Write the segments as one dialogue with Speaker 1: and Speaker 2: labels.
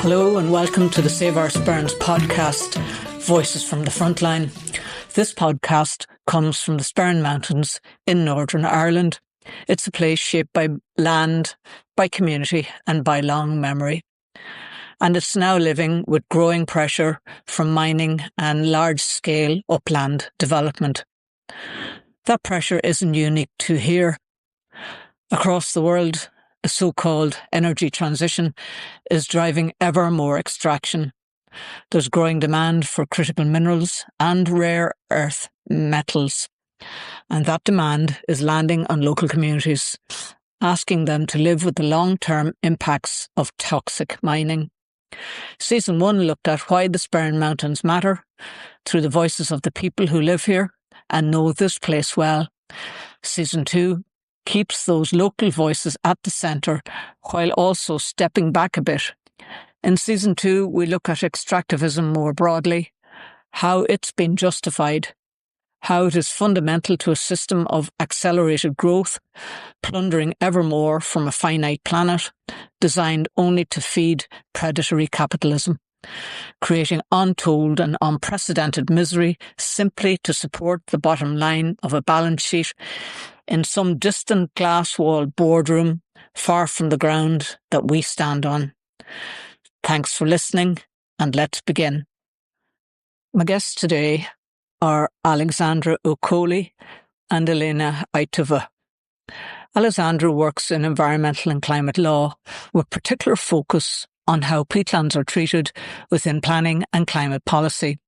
Speaker 1: Hello and welcome to the Sperrins Podcast, Voices from the Frontline. This podcast comes from the Sperrin Mountains in Northern Ireland. It's a place shaped by land, by community and by long memory. And it's now living with growing pressure from mining and large-scale upland development. That pressure isn't unique to here. Across the world, the so-called energy transition is driving ever more extraction. There's growing demand for critical minerals and rare earth metals. And that demand is landing on local communities, asking them to live with the long-term impacts of toxic mining. Season 1 looked at why the Sperrin Mountains matter through the voices of the people who live here and know this place well. Season 2 keeps those local voices at the centre while also stepping back a bit. In Season 2, we look at extractivism more broadly, how it's been justified, how it is fundamental to a system of accelerated growth, plundering ever more from a finite planet, designed only to feed predatory capitalism, creating untold and unprecedented misery simply to support the bottom line of a balance sheet in some distant glass-walled boardroom far from the ground that we stand on. Thanks for listening, and let's begin. My guests today are Alessandra Accogli and Elena Aitova. Alessandra works in environmental and climate law with particular focus on how peatlands are treated within planning and climate policy.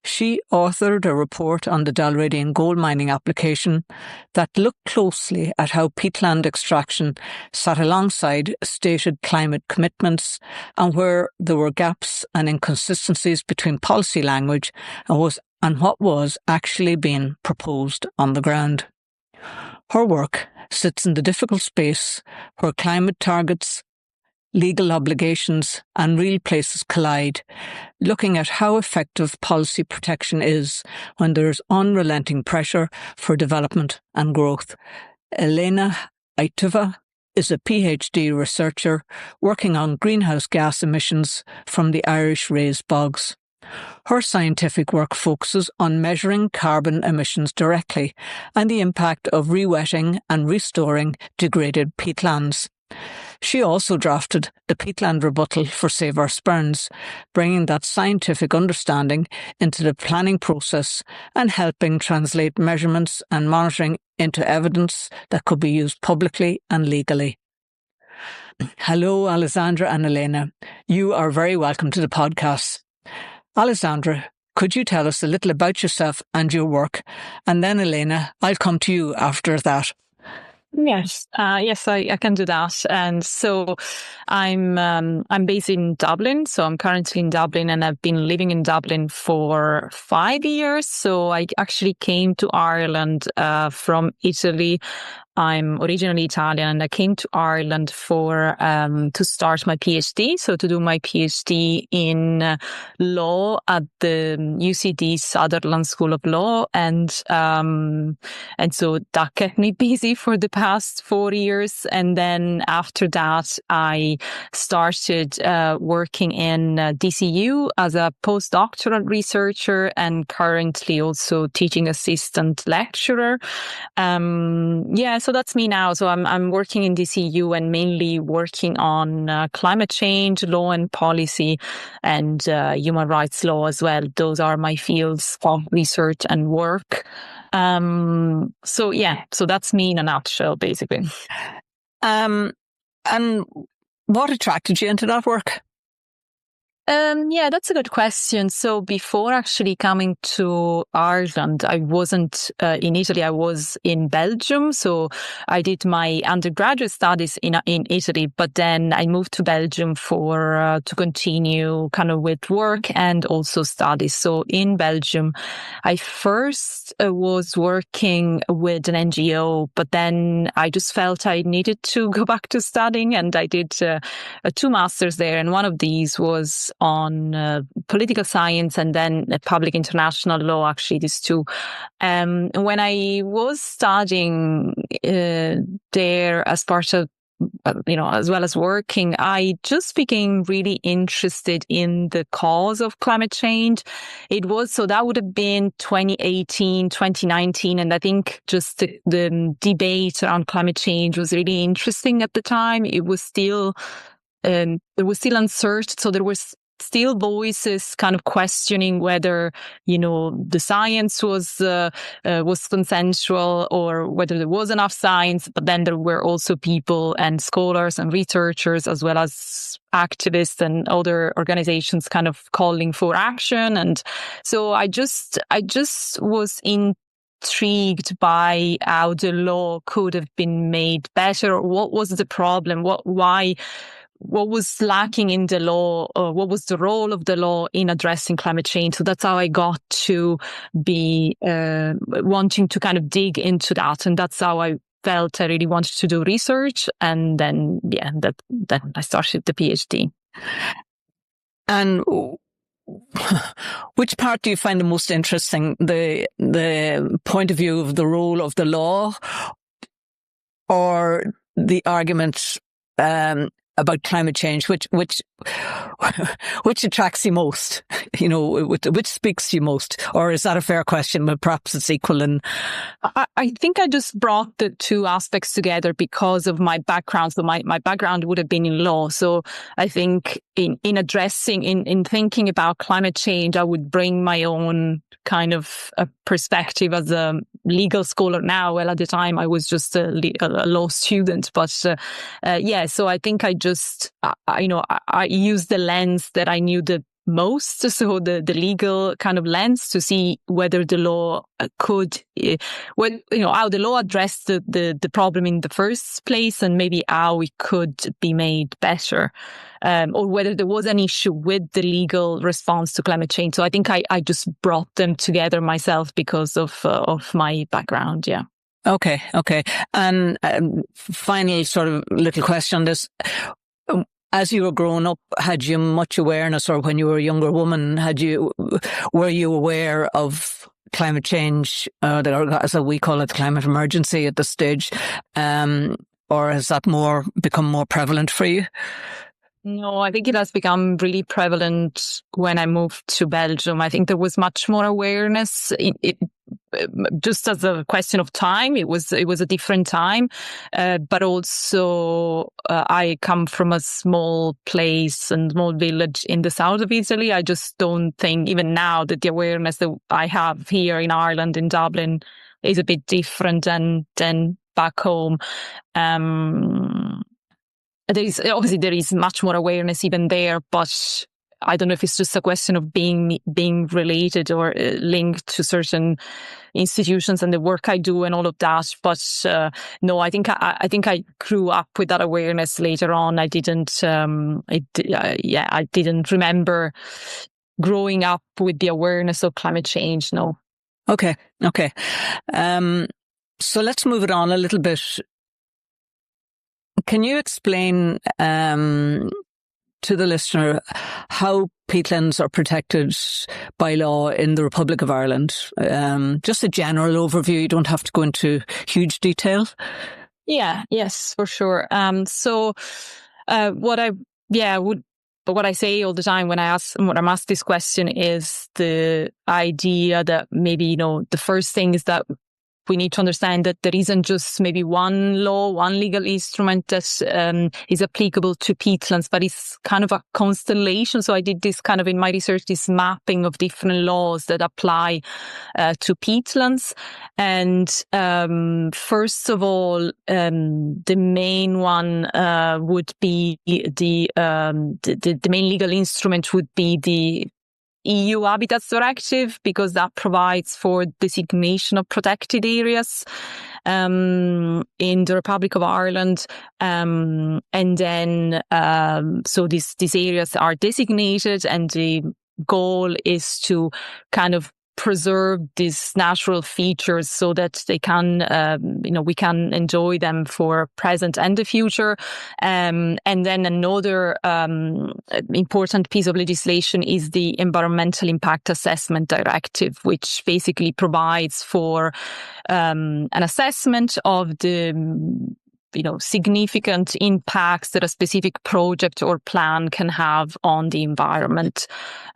Speaker 1: She authored a report on the Dalradian gold mining application that looked closely at how peatland extraction sat alongside stated climate commitments and where there were gaps and inconsistencies between policy language and what was actually being proposed on the ground. Her work sits in the difficult space where climate targets, legal obligations and real places collide, looking at how effective policy protection is when there is unrelenting pressure for development and growth. Elena Aitova is a PhD researcher working on greenhouse gas emissions from the Irish raised bogs. Her scientific work focuses on measuring carbon emissions directly and the impact of rewetting and restoring degraded peatlands. She also drafted the Peatland rebuttal for Save Our Sperrins, bringing that scientific understanding into the planning process and helping translate measurements and monitoring into evidence that could be used publicly and legally. Hello, Alessandra and Elena. You are very welcome to the podcast. Alessandra, could you tell us a little about yourself and your work? And then, Elena, I'll come to you after that.
Speaker 2: Yes, I can do that. And so I'm based in Dublin. So I'm currently in Dublin and I've been living in Dublin for 5 years. So I actually came to Ireland from Italy. I'm originally Italian and I came to Ireland for to start my PhD. So to do my PhD in law at the UCD Sutherland School of Law. And so that kept me busy for the past 4 years. And then after that, I started working in DCU as a postdoctoral researcher and currently also teaching assistant lecturer. So that's me now. So I'm working in DCU and mainly working on climate change, law and policy, and human rights law as well. Those are my fields of research and work. So that's me in a nutshell, basically.
Speaker 1: And what attracted you into that work?
Speaker 2: That's a good question. So before actually coming to Ireland, I wasn't in Italy. I was in Belgium. So I did my undergraduate studies in Italy, but then I moved to Belgium to continue kind of with work and also studies. So in Belgium, I first was working with an NGO, but then I just felt I needed to go back to studying, and I did 2 masters there, and one of these was on political science and then public international law, actually, these two. When I was studying there as part of as well as working, I just became really interested in the cause of climate change. So that would have been 2018, 2019. And I think just the debate around climate change was really interesting at the time. It was still, there was still uncertainty. So there was still voices kind of questioning whether, the science was consensual or whether there was enough science. But then there were also people and scholars and researchers, as well as activists and other organizations kind of calling for action. And so I just was intrigued by how the law could have been made better. What was the problem? What was lacking in the law, or what was the role of the law in addressing climate change? So that's how I got to be wanting to kind of dig into that. And that's how I felt I really wanted to do research. And then, then I started the PhD.
Speaker 1: And which part do you find the most interesting? The point of view of the role of the law, or the argument about climate change, which attracts you most? Which speaks to you most? Or is that a fair question? But perhaps it's equal. And
Speaker 2: I think I just brought the two aspects together because of my background. So my background would have been in law. So I think in thinking about climate change, I would bring my own kind of a perspective as a legal scholar now. Well, at the time I was just a law student, but so I think I used the lens that I knew the most, so the legal kind of lens, to see whether the law could, how the law addressed the problem in the first place, and maybe how it could be made better, or whether there was an issue with the legal response to climate change. So I think I just brought them together myself because of my background. Yeah.
Speaker 1: Okay. And final sort of little question on this. As you were growing up, had you much awareness, or when you were a younger woman, were you aware of climate change, as we call it, climate emergency at this stage, or has that become more prevalent for you?
Speaker 2: No, I think it has become really prevalent when I moved to Belgium. I think there was much more awareness. Just as a question of time, it was a different time, but also I come from a small place and small village in the south of Italy. I just don't think even now that the awareness that I have here in Ireland, in Dublin, is a bit different than back home. There is much more awareness even there, but I don't know if it's just a question of being related or linked to certain institutions and the work I do and all of that. But no, I think I grew up with that awareness later on. I didn't remember growing up with the awareness of climate change. No.
Speaker 1: Okay. So let's move it on a little bit. Can you explain to the listener how peatlands are protected by law in the Republic of Ireland? Just a general overview. You don't have to go into huge detail.
Speaker 2: Yes, for sure. What I say all the time when I'm asked this question is the idea that maybe, the first thing is that we need to understand that there isn't just maybe one law, one legal instrument that is applicable to peatlands, but it's kind of a constellation. So I did this kind of in my research, this mapping of different laws that apply to peatlands. And first of all, the main one would be the main legal instrument would be the EU Habitats Directive, because that provides for designation of protected areas in the Republic of Ireland. And then, so these areas are designated, and the goal is to kind of preserve these natural features so that they can, we can enjoy them for present and the future. And then another important piece of legislation is the Environmental Impact Assessment Directive, which basically provides for an assessment of the significant impacts that a specific project or plan can have on the environment.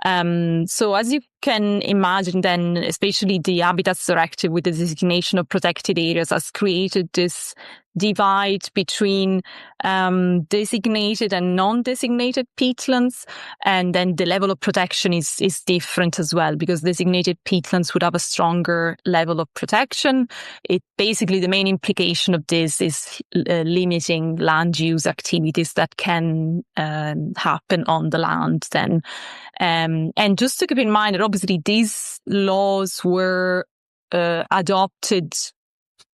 Speaker 2: So as you can imagine, then, especially the Habitats Directive with the designation of protected areas has created this divide between designated and non-designated peatlands, and then the level of protection is different as well, because designated peatlands would have a stronger level of protection. It basically, the main implication of this is limiting land use activities that can happen on the land then. And just to keep in mind that obviously these laws were adopted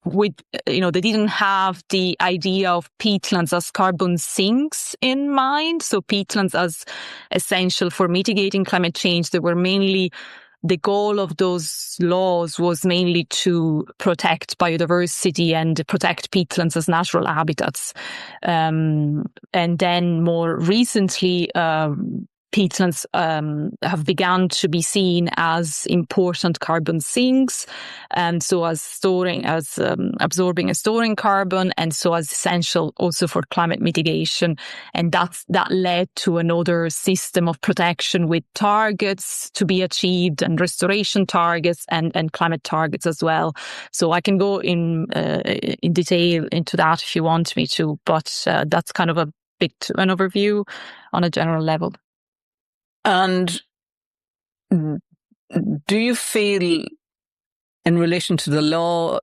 Speaker 2: with, they didn't have the idea of peatlands as carbon sinks in mind. So peatlands as essential for mitigating climate change. They were mainly, the goal of those laws was mainly to protect biodiversity and protect peatlands as natural habitats. And then more recently, peatlands have begun to be seen as important carbon sinks, and so as absorbing and storing carbon, and so as essential also for climate mitigation. And that led to another system of protection with targets to be achieved, and restoration targets and climate targets as well. So I can go in detail into that if you want me to, but that's kind of an overview on a general level.
Speaker 1: And do you feel, in relation to the law,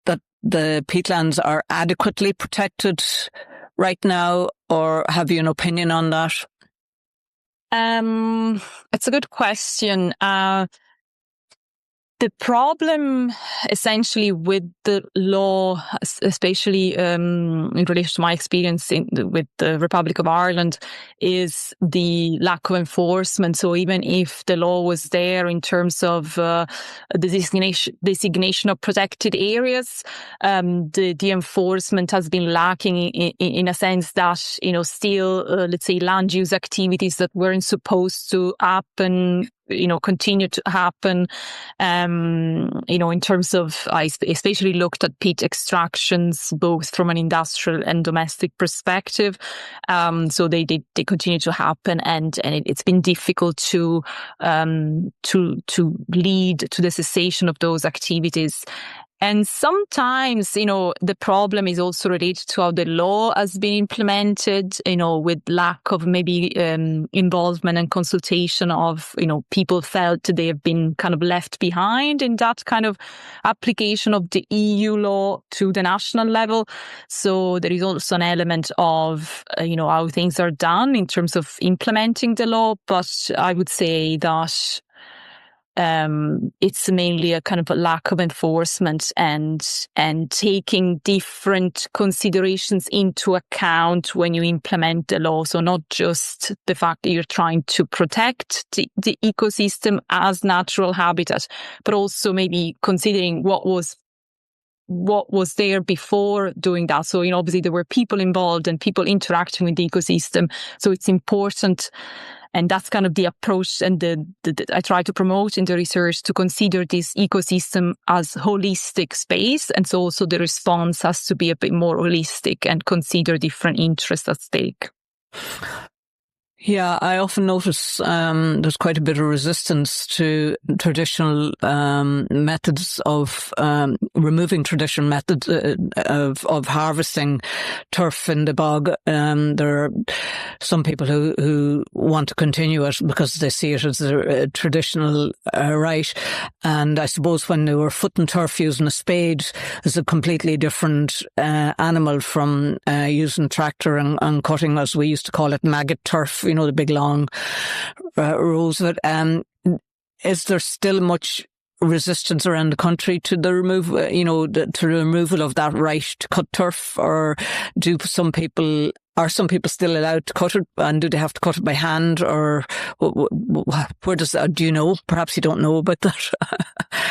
Speaker 1: that the peatlands are adequately protected right now, or have you an opinion on that?
Speaker 2: It's a good question. The problem essentially with the law, especially in relation to my experience with the Republic of Ireland, is the lack of enforcement. So even if the law was there in terms of the designation of protected areas, the enforcement has been lacking in a sense that, still, let's say, land use activities that weren't supposed to happen, continue to happen. In terms of, I especially looked at peat extractions, both from an industrial and domestic perspective. So they continue to happen, and it's been difficult to lead to the cessation of those activities. And sometimes, the problem is also related to how the law has been implemented, with lack of maybe involvement and consultation of, people felt they have been kind of left behind in that kind of application of the EU law to the national level. So there is also an element of, how things are done in terms of implementing the law. But I would say that it's mainly a kind of a lack of enforcement and taking different considerations into account when you implement the law. So not just the fact that you're trying to protect the ecosystem as natural habitat, but also maybe considering what was there before doing that. So, obviously there were people involved and people interacting with the ecosystem. So it's important. And that's kind of the approach and I try to promote in the research, to consider this ecosystem as holistic space. And so also the response has to be a bit more holistic and consider different interests at stake.
Speaker 1: Yeah, I often notice there's quite a bit of resistance to traditional methods of removing traditional methods of harvesting turf in the bog. There are some people who want to continue it because they see it as a traditional right. And I suppose when they were footing turf using a spade is a completely different animal from using tractor and cutting, as we used to call it, maggot turf. The big long rows of it. Is there still much resistance around the country to the removal, to the removal of that right to cut turf, or do some people are some people still allowed to cut it, and do they have to cut it by hand, or where does that, do you know? Perhaps you don't know about that.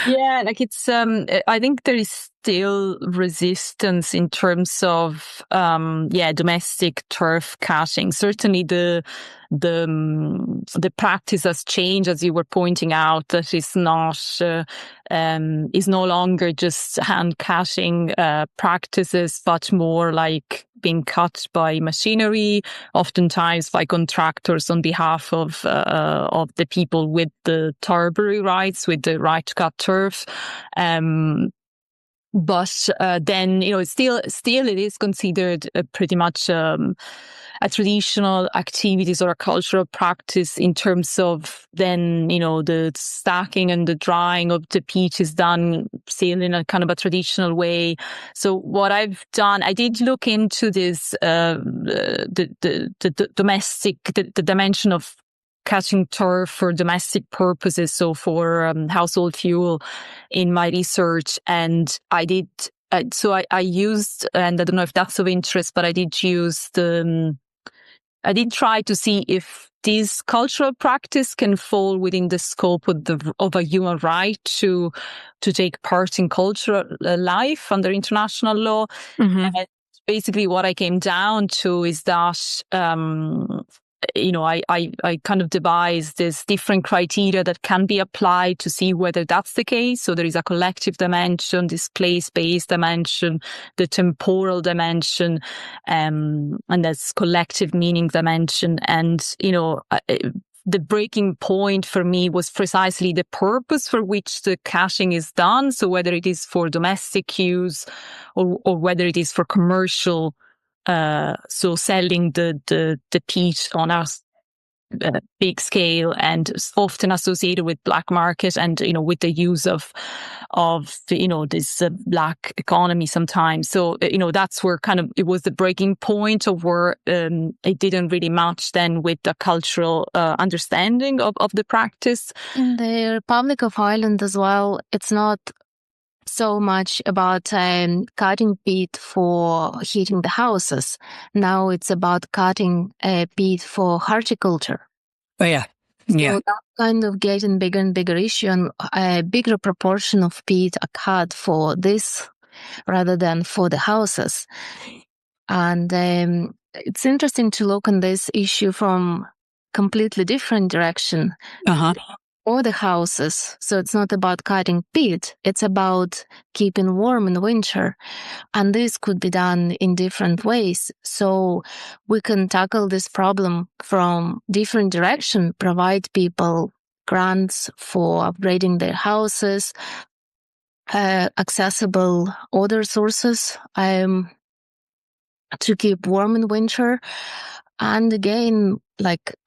Speaker 2: Yeah, like it's, I think there is still resistance in terms of, domestic turf cutting. Certainly the practice has changed, as you were pointing out, that is no longer just hand cutting, practices, but more like being cut by machinery, oftentimes by contractors on behalf of the people with the turbery rights, with the right to cut turf. But then, still it is considered pretty much a traditional activities or a cultural practice in terms of then, the stacking and the drying of the peat is done still in a kind of a traditional way. So what I've done, I did look into this, the domestic, the dimension of cutting turf for domestic purposes, so for household fuel, in my research. And I did, I used, and I don't know if that's of interest, but I did use I did try to see if this cultural practice can fall within the scope of a human right to take part in cultural life under international law. Mm-hmm. And basically what I came down to is that, I kind of devised this different criteria that can be applied to see whether that's the case. So there is a collective dimension, this place-based dimension, the temporal dimension, and that's collective meaning dimension. And, the breaking point for me was precisely the purpose for which the cutting is done. So whether it is for domestic use or whether it is for commercial, so selling the peat on a big scale, and often associated with black market and, with the use of this black economy sometimes. So, that's where kind of it was the breaking point of where it didn't really match then with the cultural understanding of the practice.
Speaker 3: In the Republic of Ireland as well, it's not so much about cutting peat for heating the houses. Now it's about cutting peat for horticulture.
Speaker 1: Oh, yeah. Yeah.
Speaker 3: So that's kind of getting bigger and bigger issue, and a bigger proportion of peat are cut for this rather than for the houses. And it's interesting to look on this issue from completely different direction.
Speaker 1: Uh-huh.
Speaker 3: Or the houses. So it's not about cutting peat, it's about keeping warm in winter. And this could be done in different ways. So we can tackle this problem from different direction, provide people grants for upgrading their houses, accessible other sources to keep warm in winter. And again,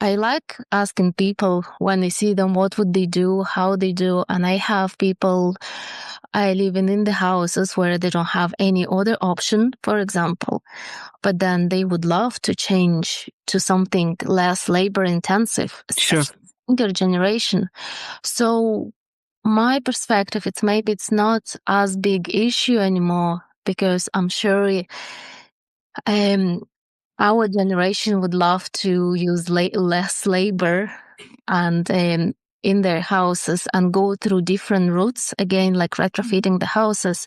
Speaker 3: I like asking people when I see them, what would they do, how they do. And I have people living in the houses where they don't have any other option, for example, but then they would love to change to something less labor intensive.
Speaker 1: Sure.
Speaker 3: Younger generation. So my perspective, it's not as big issue anymore, because I'm sure our generation would love to use less labor and in their houses and go through different routes, again, like retrofitting the houses.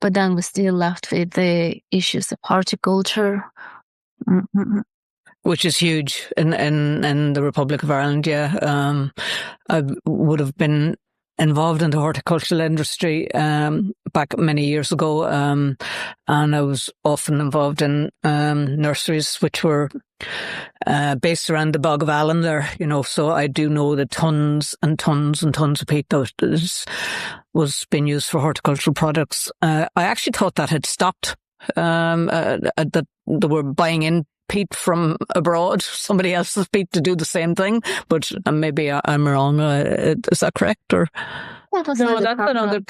Speaker 3: But then we're still left with the issues of horticulture.
Speaker 1: Mm-hmm. Which is huge in the Republic of Ireland, yeah. I would have been involved in the horticultural industry back many years ago, and I was often involved in nurseries which were based around the Bog of Allen there, so I do know that tons and tons and tons of peat that was being used for horticultural products. I actually thought that had stopped, that they were buying in peat from abroad, somebody else's peat, to do the same thing, but maybe I'm wrong. Is that correct? Or
Speaker 2: no, that's another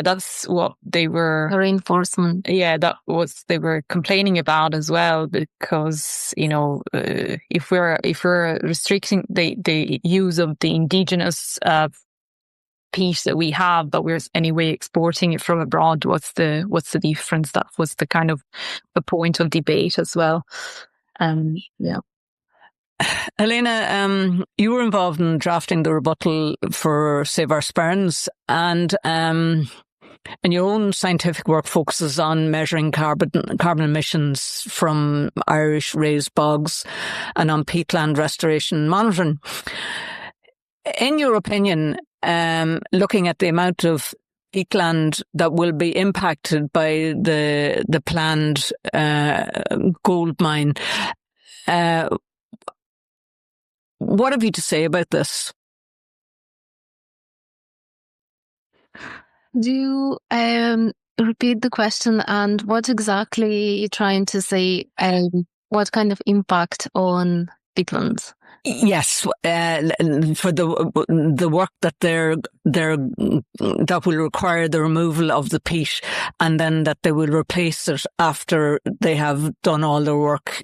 Speaker 2: that's what they were
Speaker 3: reinforcement.
Speaker 2: Yeah, that was they were complaining about as well, because if we're restricting the use of the indigenous peat that we have, but we're anyway exporting it from abroad. What's the difference? That was the kind of a point of debate as well. Yeah.
Speaker 1: Elena, you were involved in drafting the rebuttal for Save Our Sperrins, and your own scientific work focuses on measuring carbon emissions from Irish raised bogs and on peatland restoration monitoring. In your opinion, looking at the amount of peatland that will be impacted by the planned gold mine, what have you to say about this?
Speaker 3: Do you repeat the question, and what exactly you're trying to say? What kind of impact on peatlands?
Speaker 1: Yes, for the work that that will require the removal of the peat, and then that they will replace it after they have done all their work.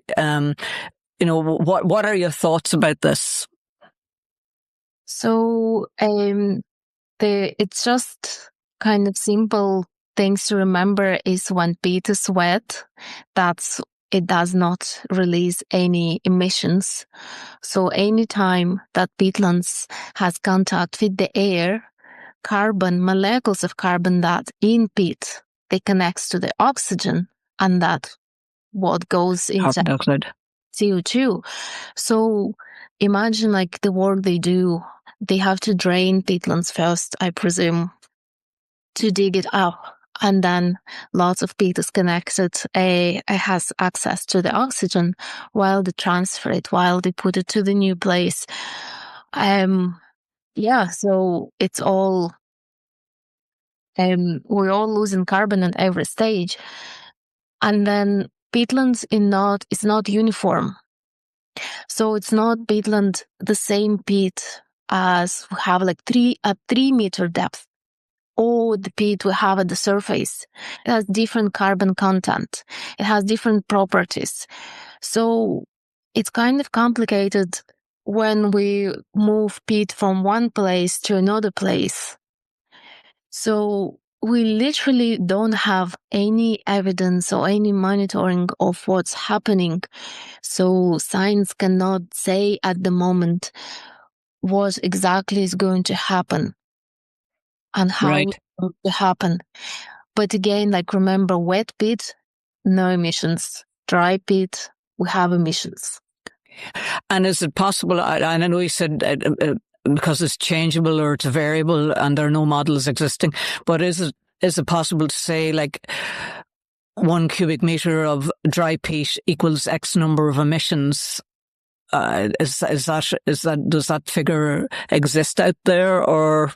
Speaker 1: What are your thoughts about this?
Speaker 3: So, it's just kind of simple things to remember is when peat is wet, it does not release any emissions. So anytime that peatlands has contact with the air, molecules of carbon that in peat, they connect to the oxygen, and that what goes into CO2. So imagine like the work they do. They have to drain peatlands first, I presume, to dig it up. And then lots of peat is connected, has access to the oxygen while they transfer it, while they put it to the new place. So it's all, we're all losing carbon at every stage. And then peatlands is not uniform. So it's not peatland, the same peat as we have like 3 meter depth. Or the peat we have at the surface. It has different carbon content. It has different properties. So it's kind of complicated when we move peat from one place to another place. So we literally don't have any evidence or any monitoring of what's happening. So science cannot say at the moment what exactly is going to happen and how it's going to happen. But again, like remember, wet peat, no emissions. Dry peat, we have emissions.
Speaker 1: And is it possible, I know you said because it's changeable or it's variable and there are no models existing, but is it possible to say like 1 cubic meter of dry peat equals X number of emissions? Does that figure exist out there, or?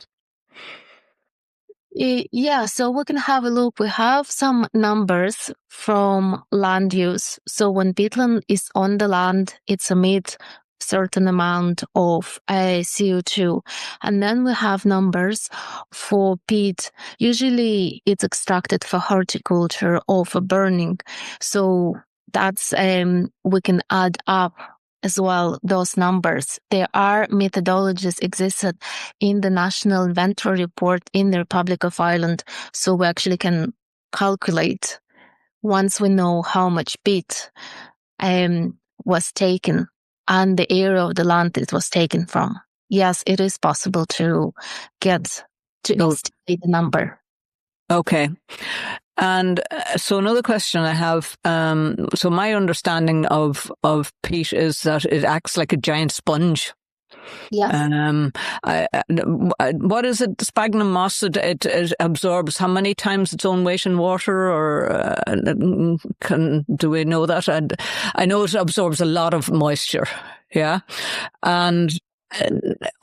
Speaker 3: Yeah, so we can have a look. We have some numbers from land use. So when peatland is on the land, it emits certain amount of CO2. And then we have numbers for peat. Usually it's extracted for horticulture or for burning. So that's, we can add up as well those numbers. There are methodologies existed in the National Inventory Report in the Republic of Ireland, so we actually can calculate once we know how much peat was taken and the area of the land it was taken from. Yes, it is possible to estimate the number.
Speaker 1: Okay. And so another question I have, so my understanding of peat is that it acts like a giant sponge.
Speaker 3: Yes.
Speaker 1: What is it? Sphagnum moss, it absorbs how many times its own weight in water, or do we know that? And I know it absorbs a lot of moisture. Yeah. And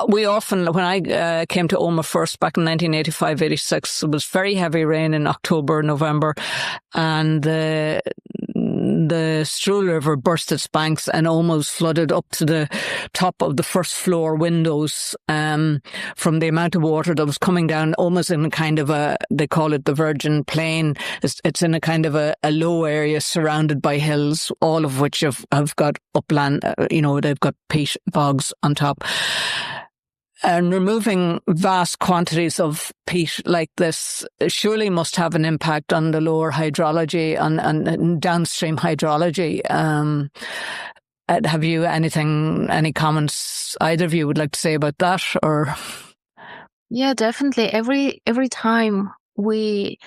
Speaker 1: we often, when I came to Oma first back in 1985-86, it was very heavy rain in October, November, and the Strool River burst its banks and almost flooded up to the top of the first floor windows from the amount of water that was coming down, almost in a kind of they call it the Virgin Plain. It's in a kind of a low area surrounded by hills, all of which have got upland, they've got peat bogs on top. And removing vast quantities of peat like this surely must have an impact on the lower hydrology and downstream hydrology. Have you any comments either of you would like to say about that? Or
Speaker 3: Yeah, definitely. Every time we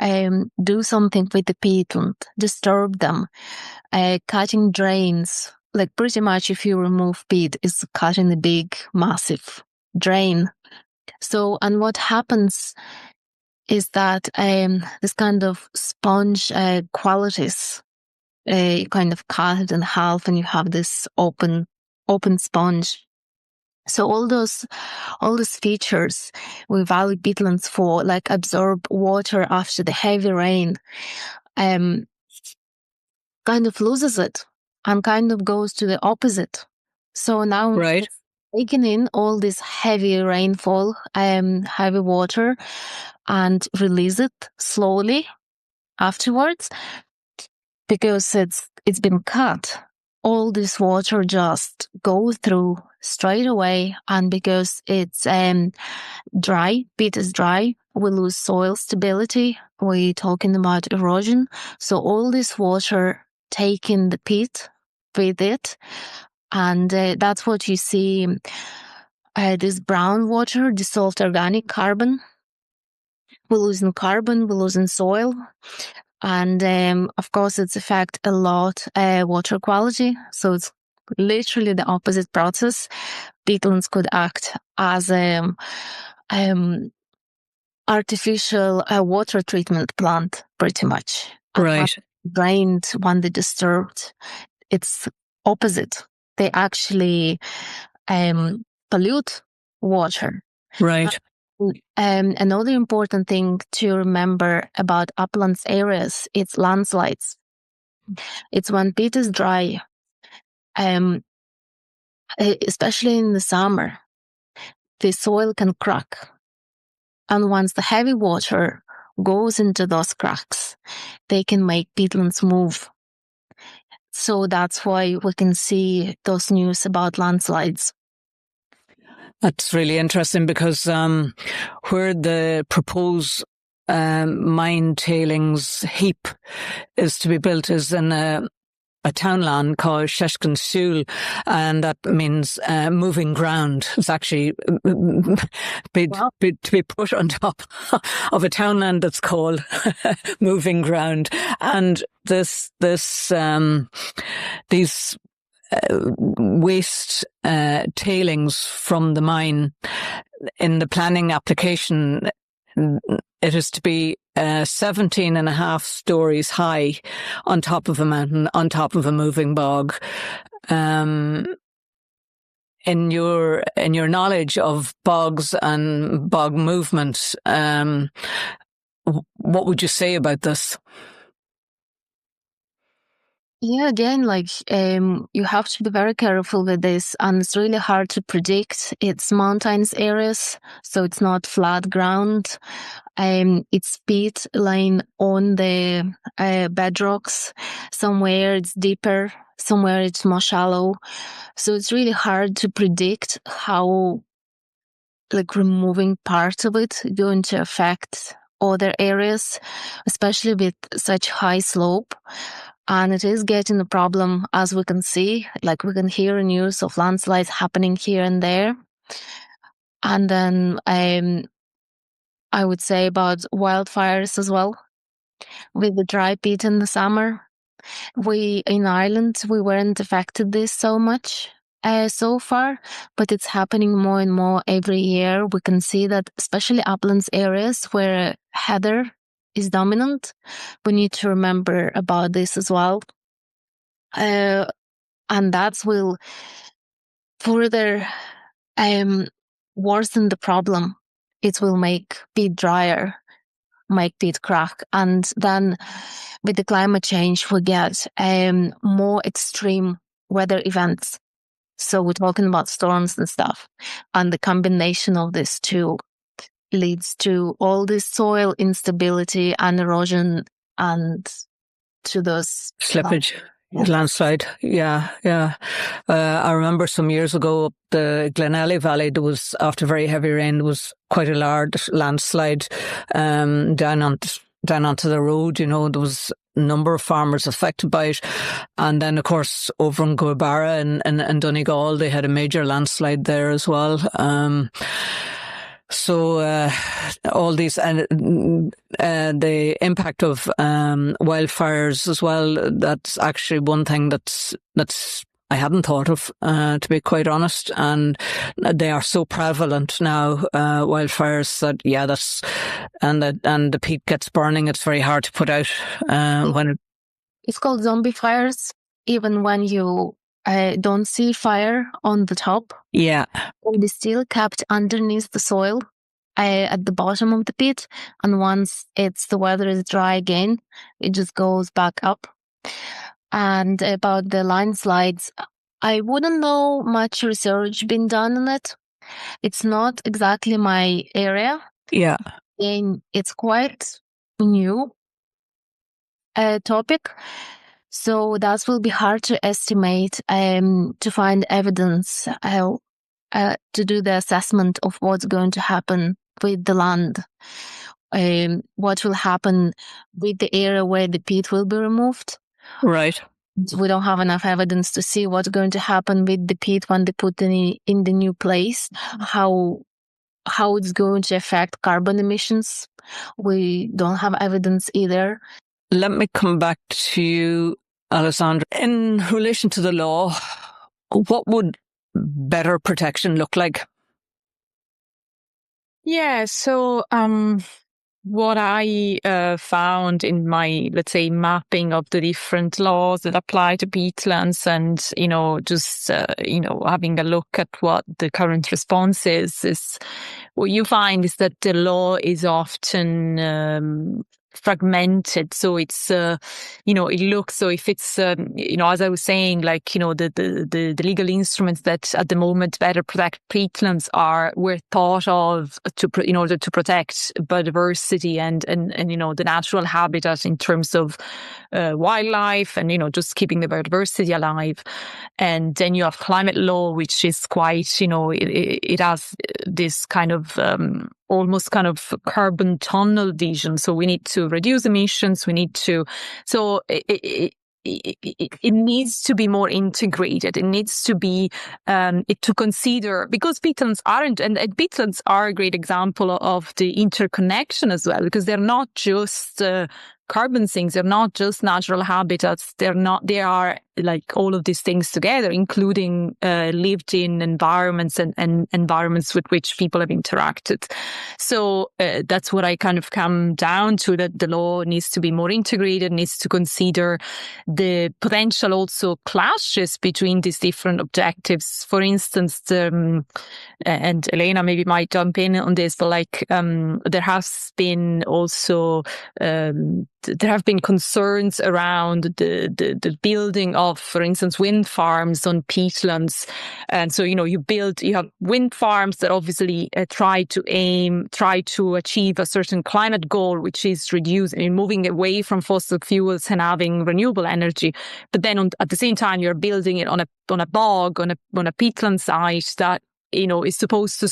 Speaker 3: do something with the peatland, disturb them, cutting drains. Like pretty much if you remove peat, it's cutting a big, massive drain. So, and what happens is that this kind of sponge qualities, you kind of cut it in half and you have this open sponge. So all those features we value peatlands for, like absorb water after the heavy rain, kind of loses it and kind of goes to the opposite. So now
Speaker 1: right,
Speaker 3: taking in all this heavy rainfall, heavy water, and release it slowly afterwards, because it's been cut. All this water just go through straight away, and because it's dry, peat is dry, we lose soil stability. We're talking about erosion. So all this water taking the peat with it, and that's what you see. This brown water, dissolved organic carbon. We're losing carbon, we're losing soil. And of course, it's affect a lot water quality. So it's literally the opposite process. Peatlands could act as artificial water treatment plant, pretty much.
Speaker 1: right,
Speaker 3: Drained when they disturbed. It's opposite. They actually pollute water.
Speaker 1: right.
Speaker 3: Another important thing to remember about uplands areas, it's landslides. It's when peat is dry, especially in the summer, the soil can crack. And once the heavy water goes into those cracks, they can make peatlands move. So that's why we can see those news about landslides.
Speaker 1: That's really interesting, because where the proposed mine tailings heap is to be built is in a townland called Sheshkin Shul, and that means moving ground. It's actually to be put on top of a townland that's called moving ground. And these waste tailings from the mine, in the planning application, it is to be 17 and a half stories high on top of a mountain, on top of a moving bog. In your knowledge of bogs and bog movement, what would you say about this?
Speaker 3: Yeah, again, you have to be very careful with this, and it's really hard to predict. It's mountains areas, so it's not flat ground. It's peat lying on the bedrocks. Somewhere it's deeper, somewhere it's more shallow. So it's really hard to predict how, removing part of it going to affect other areas, especially with such high slope. And it is getting a problem, as we can see. We can hear news of landslides happening here and there. And then I would say about wildfires as well. With the dry peat in the summer, in Ireland, we weren't affected this so much so far, but it's happening more and more every year. We can see that, especially uplands areas where heather is dominant, we need to remember about this as well. And that will further worsen the problem. It will make peat drier, make peat crack. And then with the climate change, we get more extreme weather events. So we're talking about storms and stuff. And the combination of these two leads to all this soil instability and erosion and to those
Speaker 1: slippage. Landslide, yeah. I remember some years ago up the Glenelly Valley, there was, after very heavy rain, there was quite a large landslide down onto the road. There was a number of farmers affected by it. And then, of course, over in Guabara and Donegal, they had a major landslide there as well. So all these, and the impact of wildfires as well, that's actually one thing that's I hadn't thought of, to be quite honest. And they are so prevalent now, wildfires, and the peat gets burning. It's very hard to put out
Speaker 3: It's called zombie fires, even when you don't see fire on the top.
Speaker 1: Yeah.
Speaker 3: It is still kept underneath the soil at the bottom of the pit. And once the weather is dry again, it just goes back up. And about the landslides, I wouldn't know much research been done on it. It's not exactly my area.
Speaker 1: Yeah.
Speaker 3: And it's quite new topic. So that will be hard to estimate, to find evidence, to do the assessment of what's going to happen with the land, what will happen with the area where the peat will be removed.
Speaker 1: Right.
Speaker 3: We don't have enough evidence to see what's going to happen with the peat when they put it in the new place, how it's going to affect carbon emissions. We don't have evidence either.
Speaker 1: Let me come back to you, Alessandra. In relation to the law, what would better protection look like?
Speaker 2: Yeah, so what I found in my, let's say, mapping of the different laws that apply to peatlands, and just having a look at what the current response is what you find is that the law is often fragmented. So it's, it looks, so if it's, as I was saying, like, the legal instruments that at the moment better protect peatlands were thought of in order to protect biodiversity and the natural habitat in terms of wildlife and, just keeping the biodiversity alive. And then you have climate law, which is quite, it has this kind of, almost kind of carbon tunnel vision. So we need to reduce emissions. We need to, so it needs to be more integrated. It needs to be, to consider, because peatlands aren't, and peatlands are a great example of the interconnection as well, because they're not just carbon sinks, they're not just natural habitats, they are like all of these things together, including lived in environments and environments with which people have interacted. So that's what I kind of come down to, that the law needs to be more integrated, needs to consider the potential also clashes between these different objectives. For instance, and Elena maybe might jump in on this, but like there has been also there have been concerns around the building of, for instance, wind farms on peatlands. And so, you have wind farms that obviously try to achieve a certain climate goal, which is moving away from fossil fuels and having renewable energy. But then at the same time, you're building it on a bog, on a peatland site that is supposed to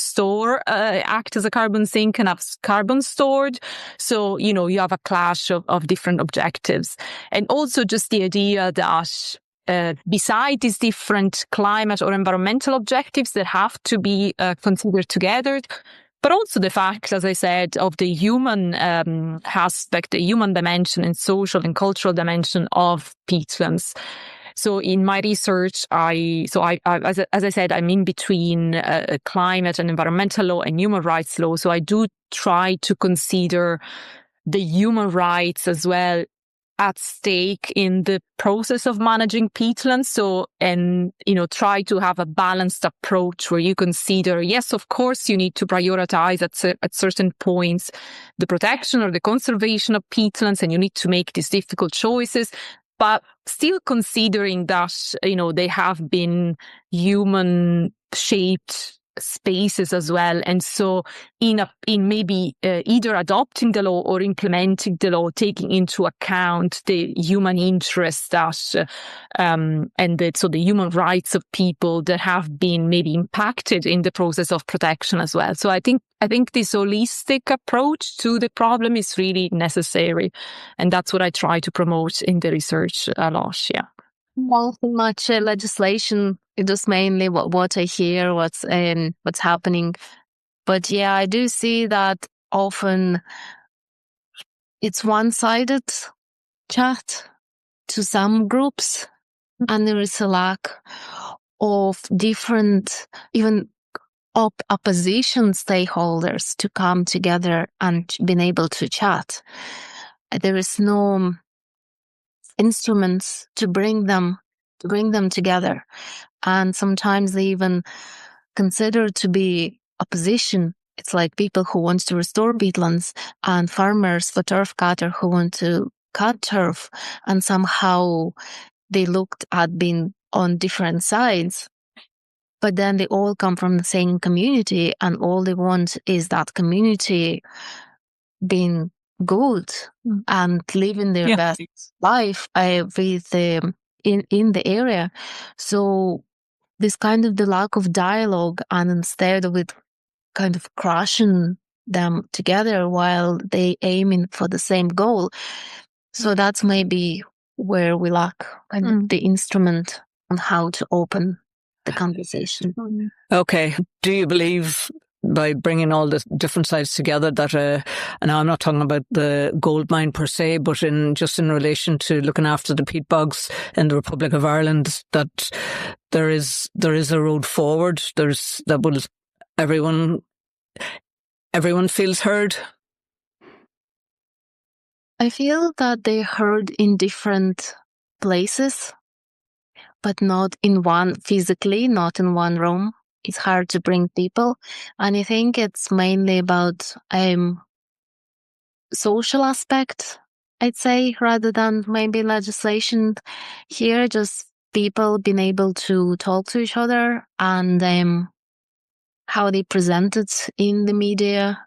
Speaker 2: act as a carbon sink and have carbon stored. So, you have a clash of different objectives. And also just the idea that beside these different climate or environmental objectives that have to be considered together, but also the fact, as I said, of the human aspect, the human dimension and social and cultural dimension of peatlands. So in my research, as I said, I'm in between climate and environmental law and human rights law. So I do try to consider the human rights as well at stake in the process of managing peatlands. So, and, try to have a balanced approach where you consider, yes, of course, you need to prioritize at certain points the protection or the conservation of peatlands, and you need to make these difficult choices. But still considering that, they have been human-shaped spaces as well. And so in maybe either adopting the law or implementing the law, taking into account the human interests that so the human rights of people that have been maybe impacted in the process of protection as well. So I think this holistic approach to the problem is really necessary, and that's what I try to promote in the research a lot. Yeah.
Speaker 3: Not so much legislation. It is mainly what I hear, what's happening. But yeah, I do see that often it's one-sided chat to some groups, and there is a lack of different, even opposition stakeholders to come together and being able to chat. There is no instruments to bring them together, and sometimes they even consider to be opposition. It's like people who want to restore peatlands and farmers for turf cutter who want to cut turf, and somehow they looked at being on different sides, but then they all come from the same community, and all they want is that community being good and living their best life with in the area. So this kind of the lack of dialogue, and instead of it kind of crushing them together while they aiming for the same goal. So that's maybe where we lack kind of the instrument on how to open the conversation.
Speaker 1: Okay. Do you believe by bringing all the different sides together that, and I'm not talking about the gold mine per se, but in relation to looking after the peat bogs in the Republic of Ireland, that there is a road forward. Everyone feels heard?
Speaker 3: I feel that they're heard in different places, but not in one physically, not in one room. It's hard to bring people. And I think it's mainly about social aspect, I'd say, rather than maybe legislation. Here, just people being able to talk to each other, and how they present it in the media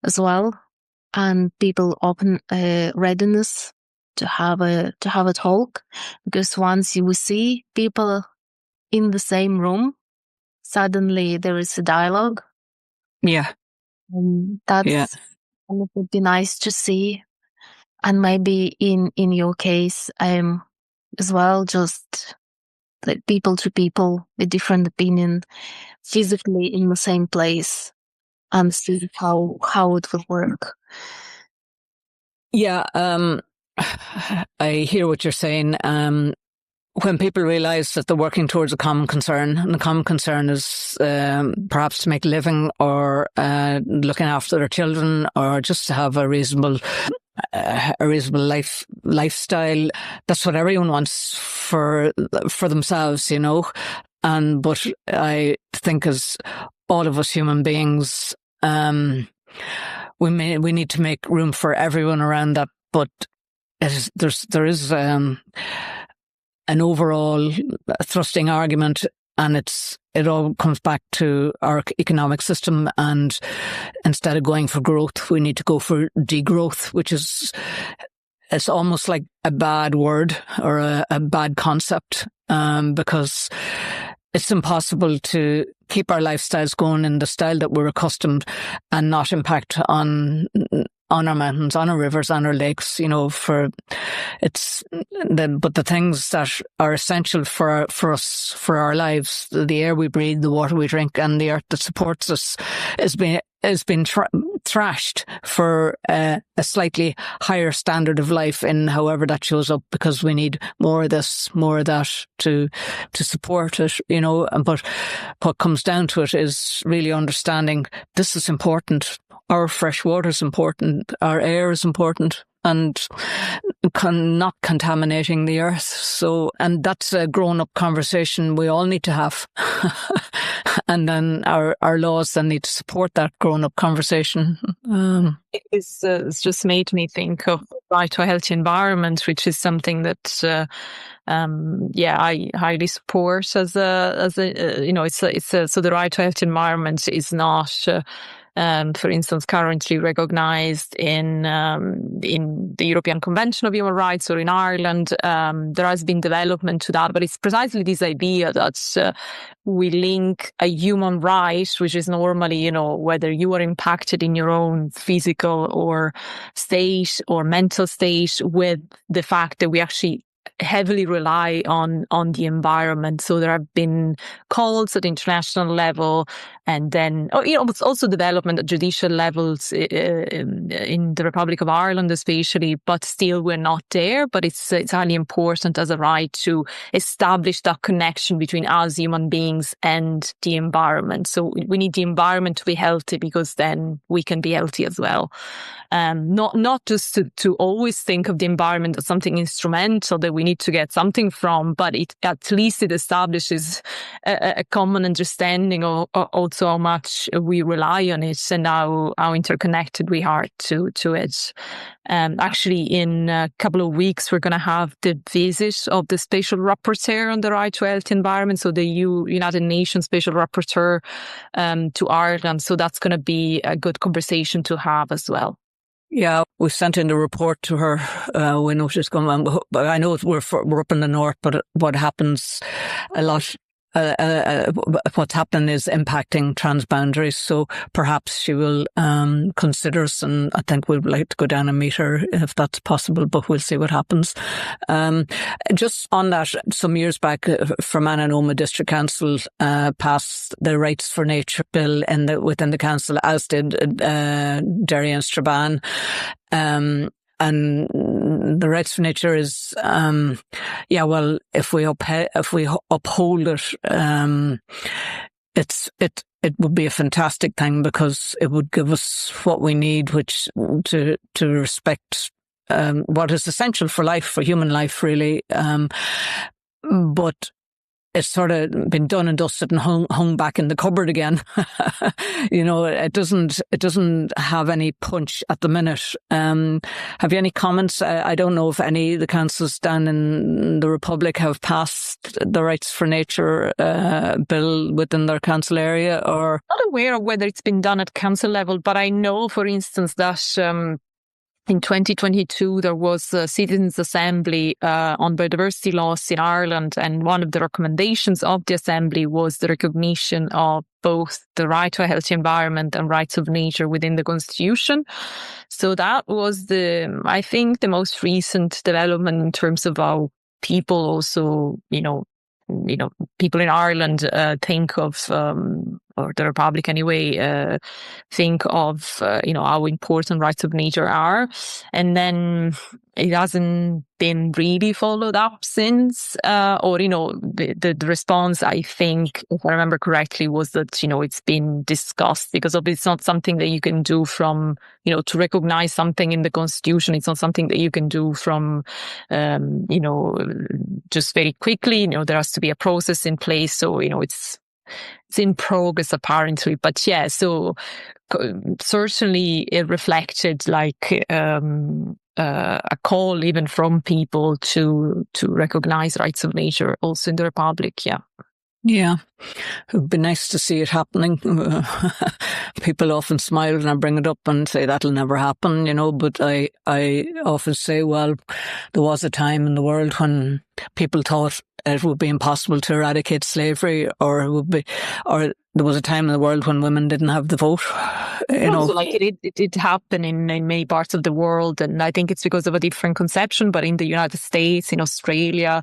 Speaker 3: as well, and people open readiness to have a talk, because once you see people in the same room, suddenly there is a dialogue.
Speaker 1: Yeah.
Speaker 3: That's it would be nice to see. And maybe in your case, as well, just like people to people with different opinion physically in the same place, and see how it would work.
Speaker 1: Yeah, I hear what you're saying. When people realise that they're working towards a common concern, and the common concern is perhaps to make a living, or looking after their children, or just to have a reasonable lifestyle. That's what everyone wants for themselves, you know. But I think, as all of us human beings, we need to make room for everyone around that. But there is an overall thrusting argument, and it all comes back to our economic system. And instead of going for growth, we need to go for degrowth, which is, it's almost like a bad word or a bad concept, because it's impossible to keep our lifestyles going in the style that we're accustomed and not impact on our mountains, on our rivers, on our lakes, you know. But the things that are essential for us, for our lives, the air we breathe, the water we drink, and the earth that supports us, has been thrashed for a slightly higher standard of life in however that shows up, because we need more of this, more of that to support it, you know. But what comes down to it is really understanding this is important. Our fresh water is important, our air is important, and not contaminating the earth. So, and that's a grown-up conversation we all need to have. And then our laws then need to support that grown-up conversation.
Speaker 2: It's just made me think of right to a healthy environment, which is something that I highly support as a so the right to a healthy environment is not for instance currently recognized in the European Convention of Human Rights or in Ireland. There has been development to that, but it's precisely this idea that we link a human right, which is normally, whether you are impacted in your own physical or state or mental state, with the fact that we actually heavily rely on the environment. So there have been calls at international level, and then it's also development at judicial levels in the Republic of Ireland especially, but still we're not there. But it's highly important as a right to establish that connection between us human beings and the environment. So we need the environment to be healthy, because then we can be healthy as well. Not just to always think of the environment as something instrumental that we need to get something from, but at least it establishes a common understanding of also how much we rely on it and how interconnected we are to it. Actually, in a couple of weeks, we're going to have the visit of the Special Rapporteur on the right to health environment, so the United Nations Special Rapporteur to Ireland. So that's going to be a good conversation to have as well.
Speaker 1: Yeah, we sent in the report to her. We know she's coming, but I know we're up in the north, but what happens a lot, what's happening is impacting transboundaries. So perhaps she will consider us, and I think we'd like to go down and meet her if that's possible, but we'll see what happens. Just on that, some years back, Fermanagh and Omagh District Council passed the Rights for Nature bill within the council, as did Derry and Strabane. And the rights for nature is, if we uphold it, it would be a fantastic thing, because it would give us what we need, which to respect what is essential for life, for human life, really. But it's sort of been done and dusted and hung back in the cupboard again. It doesn't have any punch at the minute. Have you any comments? I don't know if any of the councils down in the Republic have passed the Rights for Nature bill within their council area, or
Speaker 2: not aware of whether it's been done at council level, but I know, for instance, that in 2022, there was a Citizens' Assembly on biodiversity laws in Ireland, and one of the recommendations of the Assembly was the recognition of both the right to a healthy environment and rights of nature within the Constitution. So that was I think, the most recent development in terms of how people also, people in Ireland think of, or the Republic anyway, think of, how important rights of nature are. And then it hasn't been really followed up since, the response, I think, if I remember correctly, was that, it's been discussed, because it's not something that you can do from, to recognize something in the Constitution. It's not something that you can do from, just very quickly. There has to be a process in place. So, it's in progress apparently, but yeah, so certainly it reflected a call even from people to recognize rights of nature also in the Republic.
Speaker 1: Yeah, it would be nice to see it happening. People often smile when I bring it up and say that'll never happen, but I often say, well, there was a time in the world when people thought it would be impossible to eradicate slavery, or there was a time in the world when women didn't have the vote.
Speaker 2: It did happen in many parts of the world, and I think it's because of a different conception. But in the United States, in Australia,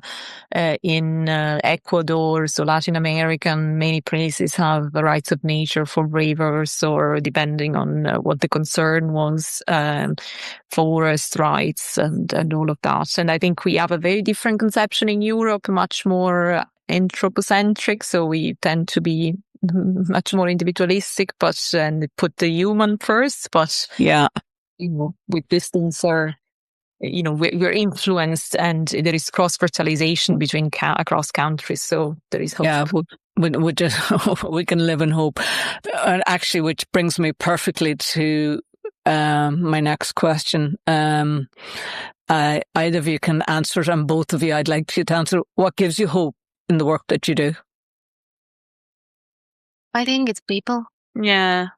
Speaker 2: in Ecuador, so Latin America, many places have the rights of nature for rivers, or depending on what the concern was, forest rights and all of that. And I think we have a very different conception in Europe, much more anthropocentric. So we tend to be much more individualistic, and put the human first. But
Speaker 1: yeah,
Speaker 2: with distance, we're influenced, and there is cross fertilization between across countries. So there is hope.
Speaker 1: Yeah, we just we can live in hope. And actually, which brings me perfectly to my next question. Either of you can answer it, and both of you, I'd like you to answer. What gives you hope in the work that you do?
Speaker 3: I think it's people.
Speaker 2: Yeah.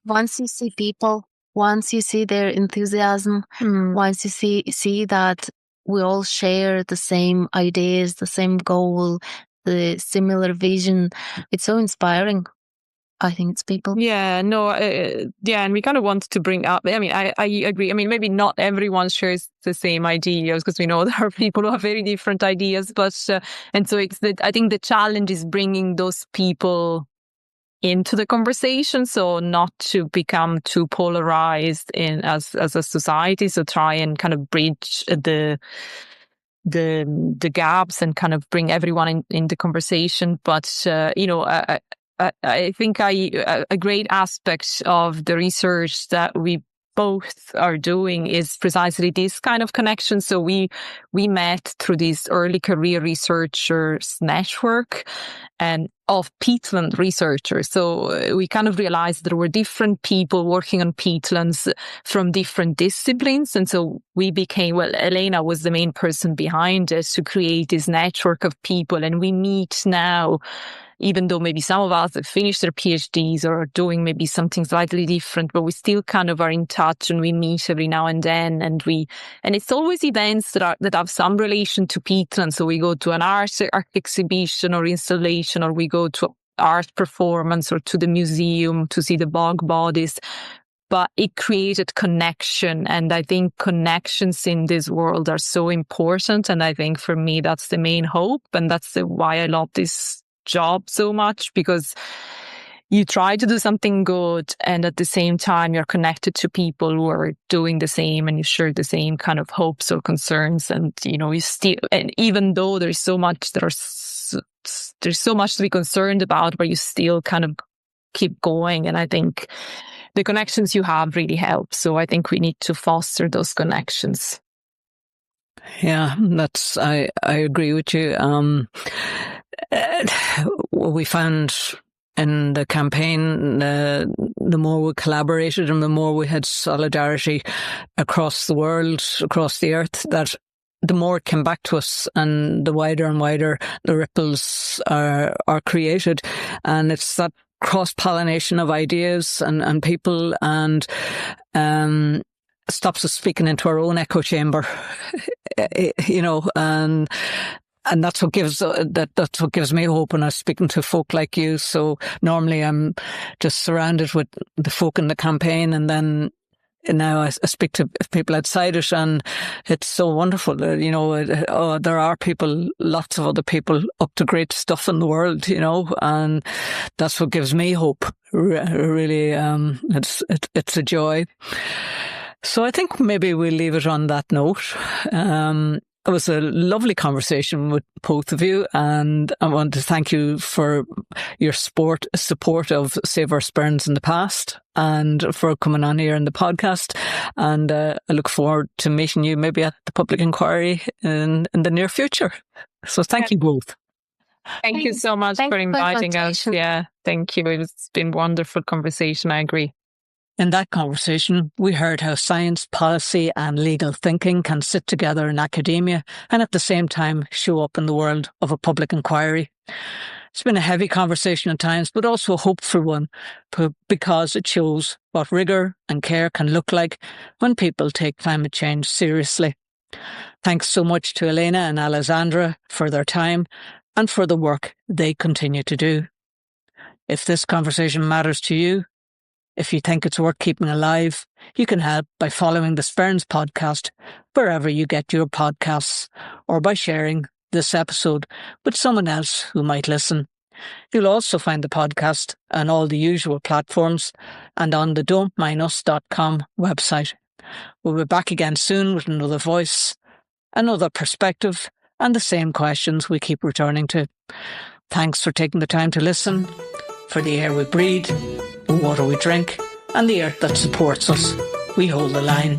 Speaker 3: Once you see people, once you see their enthusiasm, once you see that we all share the same ideas, the same goal, the similar vision, it's so inspiring. I think it's people.
Speaker 2: Yeah, no, and we kind of want to bring up, I mean, I agree. I mean, maybe not everyone shares the same ideas, because we know there are people who have very different ideas, but, and so I think the challenge is bringing those people into the conversation, so not to become too polarized as a society, so try and kind of bridge the gaps and kind of bring everyone in the conversation. But, I think a great aspect of the research that we both are doing is precisely this kind of connection. So we met through this early career researchers network and of peatland researchers. So we kind of realized there were different people working on peatlands from different disciplines. And so we became, Elena was the main person behind it to create this network of people. And we meet now, even though maybe some of us have finished their PhDs or are doing maybe something slightly different, but we still kind of are in touch and we meet every now and then. And it's always events that have some relation to peatland. So we go to an art exhibition or installation, or we go to art performance or to the museum to see the bog bodies. But it created connection. And I think connections in this world are so important. And I think for me, that's the main hope. And that's why I love this job so much, because you try to do something good and at the same time you're connected to people who are doing the same and you share the same kind of hopes or concerns. And you still, and even though there's so much to be concerned about, but you still kind of keep going. And I think the connections you have really help. So I think we need to foster those connections.
Speaker 1: Yeah, I agree with you. We found in the campaign, the more we collaborated and the more we had solidarity across the world, across the earth, that the more it came back to us, and the wider and wider the ripples are created. And it's that cross-pollination of ideas and people, and stops us speaking into our own echo chamber, and that's what gives me hope when I'm speaking to folk like you. So normally I'm just surrounded with the folk in the campaign, and then now I speak to people outside it, and it's so wonderful. There are people, lots of other people up to great stuff in the world, and that's what gives me hope. Really, it's a joy. So I think maybe we'll leave it on that note. It was a lovely conversation with both of you, and I want to thank you for your support of Save Our Sperrins in the past, and for coming on here in the podcast. And I look forward to meeting you maybe at the public inquiry in the near future. So thank you both.
Speaker 2: Thank you so much for inviting us. Yeah, thank you. It's been a wonderful conversation. I agree.
Speaker 1: In that conversation, we heard how science, policy and legal thinking can sit together in academia and at the same time show up in the world of a public inquiry. It's been a heavy conversation at times, but also a hopeful one, because it shows what rigour and care can look like when people take climate change seriously. Thanks so much to Elena and Alessandra for their time and for the work they continue to do. If this conversation matters to you, if you think it's worth keeping alive, you can help by following the Sperrins Podcast wherever you get your podcasts, or by sharing this episode with someone else who might listen. You'll also find the podcast on all the usual platforms and on the don'tmindus.com website. We'll be back again soon with another voice, another perspective, and the same questions we keep returning to. Thanks for taking the time to listen. For the air we breathe, the water we drink, and the earth that supports us, we hold the line.